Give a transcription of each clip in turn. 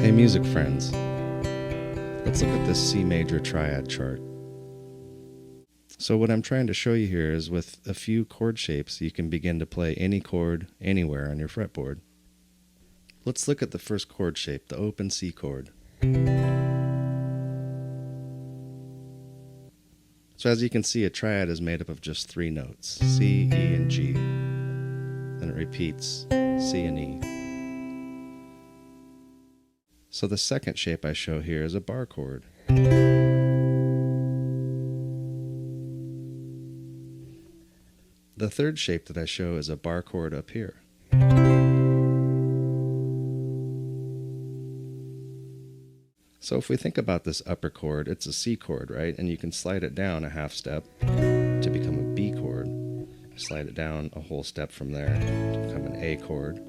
Hey music friends, let's look at this C major triad chart. So what I'm trying to show you here is with a few chord shapes you can begin to play any chord anywhere on your fretboard. Let's look at the first chord shape, the open C chord. So as you can see, a triad is made up of just 3 notes, C, E, and G. Then it repeats C and E. So the second shape I show here is a bar chord. The third shape that I show is a bar chord up here. So if we think about this upper chord, it's a C chord, right? And you can slide it down a half step to become a B chord. Slide it down a whole step from there to become an A chord.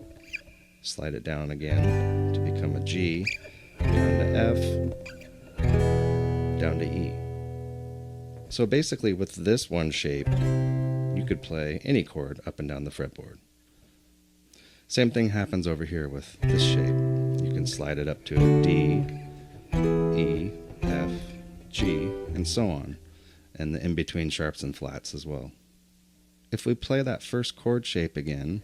Slide it down again to become a G, down to F, down to E. So basically with this one shape, you could play any chord up and down the fretboard. Same thing happens over here with this shape. You can slide it up to a D, E, F, G, and so on, and the in-between sharps and flats as well. If we play that first chord shape again,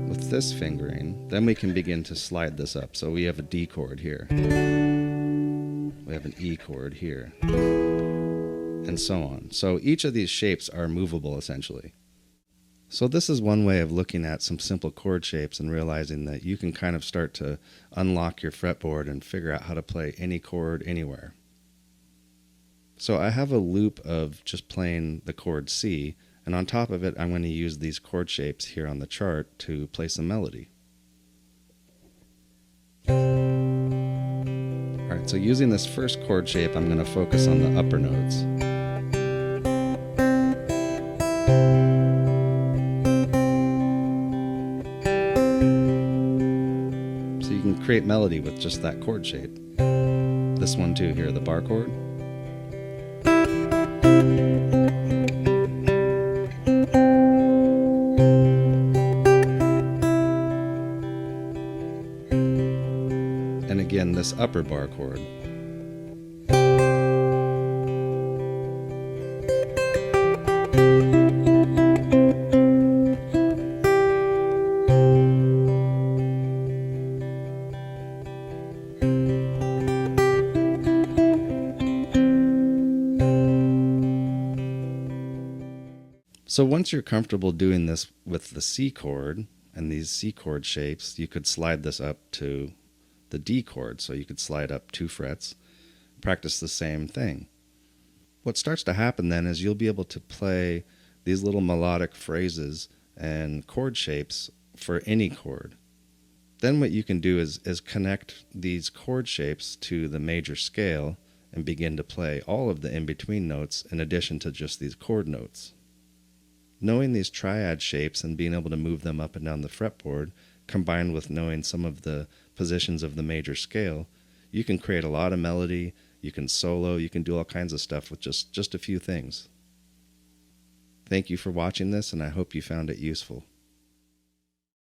with this fingering, then we can begin to slide this up. So we have a D chord here. We have an E chord here. And so on. So each of these shapes are movable essentially. So this is one way of looking at some simple chord shapes and realizing that you can kind of start to unlock your fretboard and figure out how to play any chord anywhere. So I have a loop of just playing the chord C, and on top of it I'm going to use these chord shapes here on the chart to play some melody. Alright, so using this first chord shape I'm going to focus on the upper notes. So you can create melody with just that chord shape. This one too here, the bar chord. And again, this upper bar chord. So once you're comfortable doing this with the C chord and these C chord shapes, you could slide this up to the D chord. So you could slide up 2 frets, practice the same thing. What starts to happen then is you'll be able to play these little melodic phrases and chord shapes for any chord. Then what you can do is connect these chord shapes to the major scale and begin to play all of the in-between notes in addition to just these chord notes. Knowing these triad shapes and being able to move them up and down the fretboard, combined with knowing some of the positions of the major scale, you can create a lot of melody, you can solo, you can do all kinds of stuff with just a few things. Thank you for watching this, and I hope you found it useful.